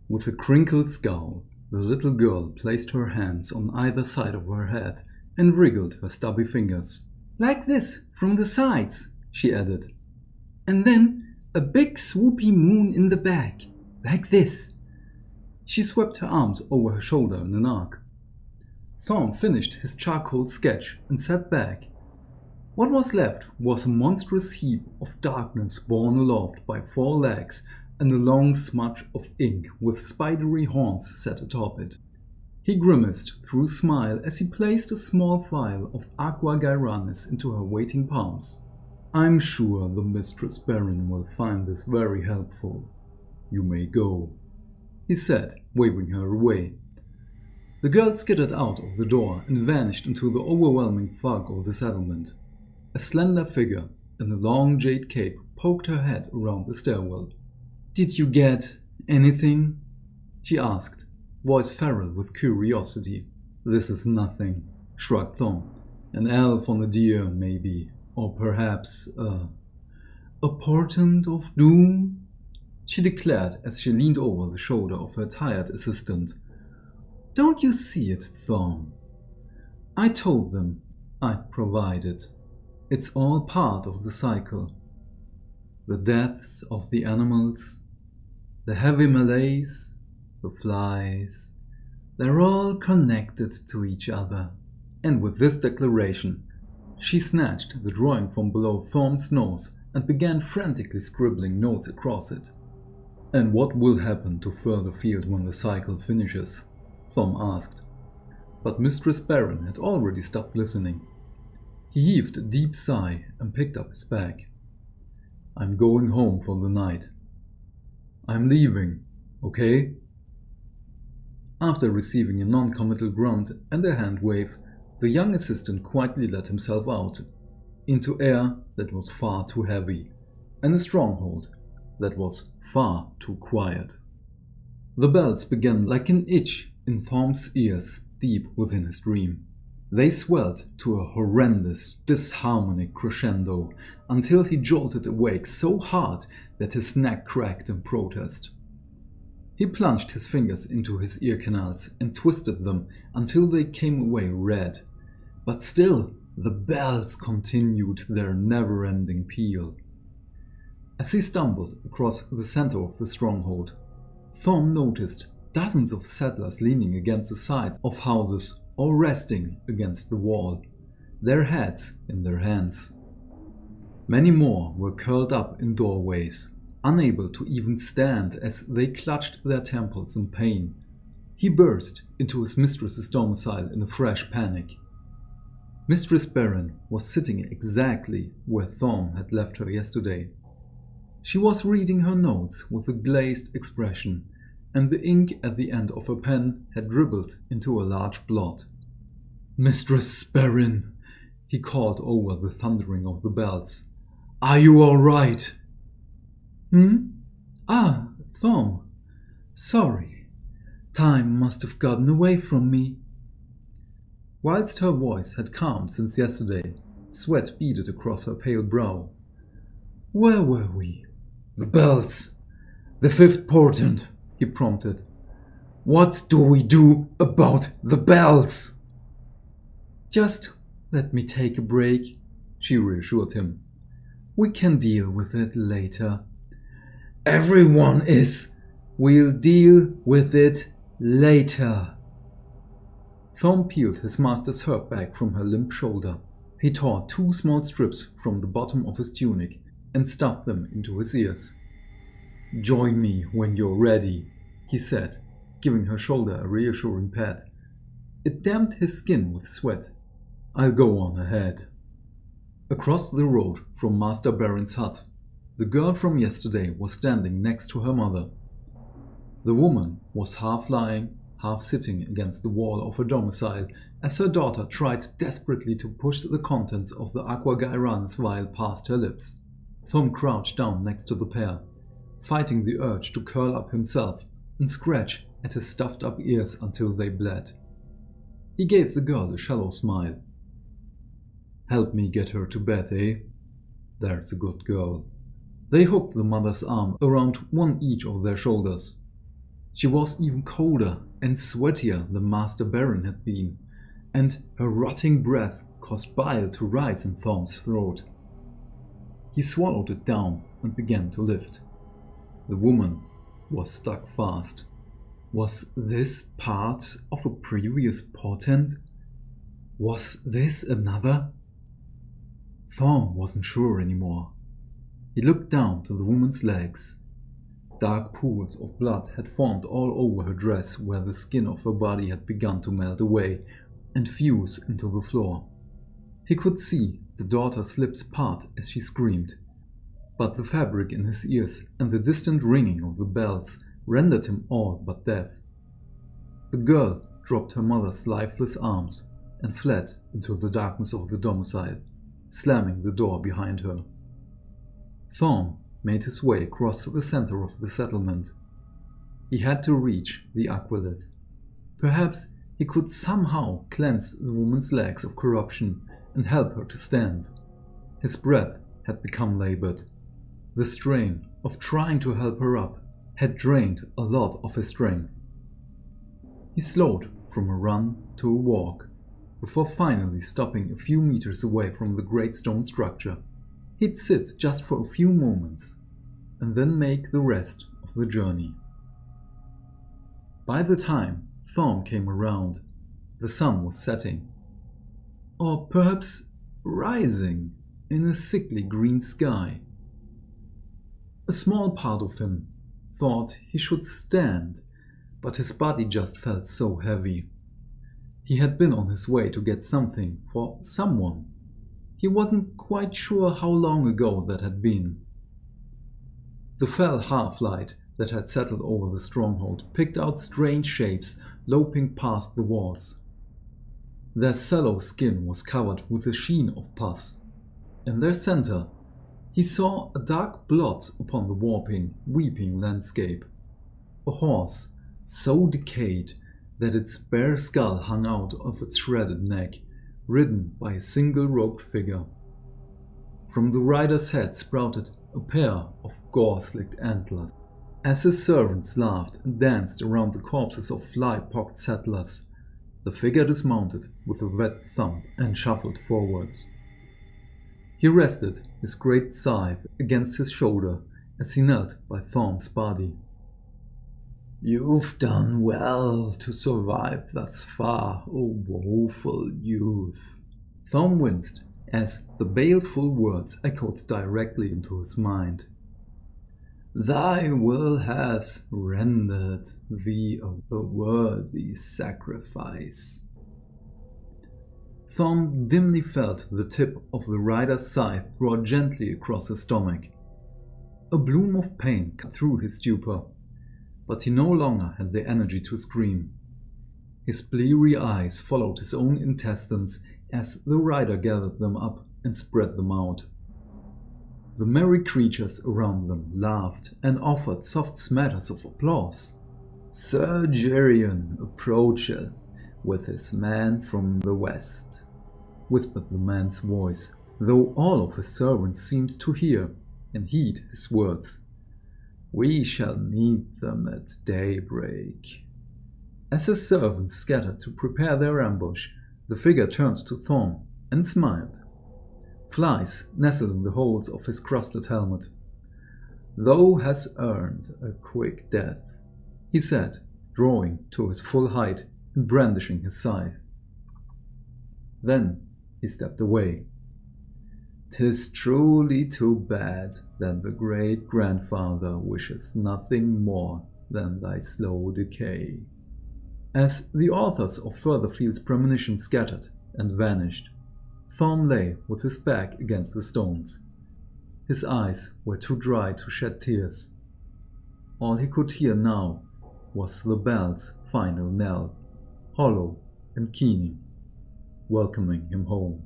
With a crinkled scowl, the little girl placed her hands on either side of her head and wriggled her stubby fingers. "Like this, from the sides," she added. "And then a big swoopy moon in the back, like this." She swept her arms over her shoulder in an arc. Thorm finished his charcoal sketch and sat back. What was left was a monstrous heap of darkness borne aloft by 4 legs and a long smudge of ink with spidery horns set atop it. He grimaced through a smile as he placed a small vial of aqua gyranis into her waiting palms. "I'm sure the Mistress Baron will find this very helpful. You may go," he said, waving her away. The girl skittered out of the door and vanished into the overwhelming fog of the settlement. A slender figure in a long jade cape poked her head around the stairwell. "Did you get anything?" she asked, voice feral with curiosity. "This is nothing," shrugged Thom. "An elf on a deer, maybe. Or perhaps a portent of doom?" she declared as she leaned over the shoulder of her tired assistant. "Don't you see it, Thom? I told them I'd provide it. It's all part of the cycle. The deaths of the animals, the heavy malaise, the flies, they're all connected to each other." And with this declaration, she snatched the drawing from below Thorm's nose and began frantically scribbling notes across it. "And what will happen to Furtherfield when the cycle finishes?" Thom asked. But Mistress Baron had already stopped listening. He heaved a deep sigh and picked up his bag. "I'm going home for the night. I'm leaving, okay?" After receiving a non-committal grunt and a hand wave, the young assistant quietly let himself out, into air that was far too heavy, and a stronghold that was far too quiet. The bells began like an itch in Thorm's ears deep within his dream. They swelled to a horrendous, disharmonic crescendo until he jolted awake so hard that his neck cracked in protest. He plunged his fingers into his ear canals and twisted them until they came away red. But still, the bells continued their never-ending peal. As he stumbled across the center of the stronghold, Thorm noticed dozens of settlers leaning against the sides of houses or resting against the wall, their heads in their hands. Many more were curled up in doorways, unable to even stand as they clutched their temples in pain. He burst into his mistress's domicile in a fresh panic. Mistress Baron was sitting exactly where Thorm had left her yesterday. She was reading her notes with a glazed expression, and the ink at the end of her pen had dribbled into a large blot. "Mistress Baron," he called over the thundering of the bells. "Are you all right?" "Ah, Thorm. Sorry. Time must have gotten away from me." Whilst her voice had calmed since yesterday, sweat beaded across her pale brow. "Where were we?" "The bells. The 5th portent," he prompted. "What do we do about the bells?" "Just let me take a break," she reassured him. "We can deal with it later." "Everyone is. We'll deal with it later." Thorm peeled his master's herb bag from her limp shoulder. He tore 2 small strips from the bottom of his tunic and stuffed them into his ears. "Join me when you're ready," he said, giving her shoulder a reassuring pat. It damped his skin with sweat. "I'll go on ahead." Across the road from Master Baron's hut, the girl from yesterday was standing next to her mother. The woman was half lying, half sitting against the wall of her domicile as her daughter tried desperately to push the contents of the aqua gyranis vial past her lips. Thom crouched down next to the pair, fighting the urge to curl up himself and scratch at his stuffed-up ears until they bled. He gave the girl a shallow smile. "Help me get her to bed, eh? There's a good girl." They hooked the mother's arm around one each of their shoulders. She was even colder and sweatier than Master Baron had been, and her rotting breath caused bile to rise in Thorm's throat. He swallowed it down and began to lift. The woman was stuck fast. Was this part of a previous portent? Was this another? Thorm wasn't sure anymore. He looked down to the woman's legs. Dark pools of blood had formed all over her dress where the skin of her body had begun to melt away and fuse into the floor. He could see the daughter's lips part as she screamed, but the fabric in his ears and the distant ringing of the bells rendered him all but deaf. The girl dropped her mother's lifeless arms and fled into the darkness of the domicile, slamming the door behind her. Thorm made his way across the center of the settlement. He had to reach the aqueduct. Perhaps he could somehow cleanse the woman's legs of corruption and help her to stand. His breath had become labored. The strain of trying to help her up had drained a lot of his strength. He slowed from a run to a walk, before finally stopping a few meters away from the great stone structure. He'd sit just for a few moments, and then make the rest of the journey. By the time Thorm came around, the sun was setting, or perhaps rising in a sickly green sky. A small part of him thought he should stand, but his body just felt so heavy. He had been on his way to get something for someone. He wasn't quite sure how long ago that had been. The fell half-light that had settled over the stronghold picked out strange shapes loping past the walls. Their sallow skin was covered with a sheen of pus. In their center, he saw a dark blot upon the warping, weeping landscape. A horse, so decayed that its bare skull hung out of its shredded neck, ridden by a single robed figure. From the rider's head sprouted a pair of gore-slicked antlers. As his servants laughed and danced around the corpses of fly-pocked settlers, the figure dismounted with a wet thump and shuffled forwards. He rested his great scythe against his shoulder as he knelt by Thorm's body. "You've done well to survive thus far, O woeful youth." Thorm winced as the baleful words echoed directly into his mind. "Thy will hath rendered thee a worthy sacrifice." Thorm dimly felt the tip of the rider's scythe draw gently across his stomach. A bloom of pain cut through his stupor, but he no longer had the energy to scream. His bleary eyes followed his own intestines as the rider gathered them up and spread them out. The merry creatures around them laughed and offered soft smatters of applause. "Sir Geryon approacheth with his men from the west," whispered the man's voice, though all of his servants seemed to hear and heed his words. "We shall meet them at daybreak." As his servants scattered to prepare their ambush, the figure turned to Thorm and smiled. Flies nestled in the holes of his crusted helmet. "Thou hast earned a quick death," he said, drawing to his full height and brandishing his scythe. Then he stepped away. "'Tis truly too bad that the great-grandfather wishes nothing more than thy slow decay." As the authors of Furtherfield's premonition scattered and vanished, Thorm lay with his back against the stones. His eyes were too dry to shed tears. All he could hear now was the bell's final knell, hollow and keening, welcoming him home.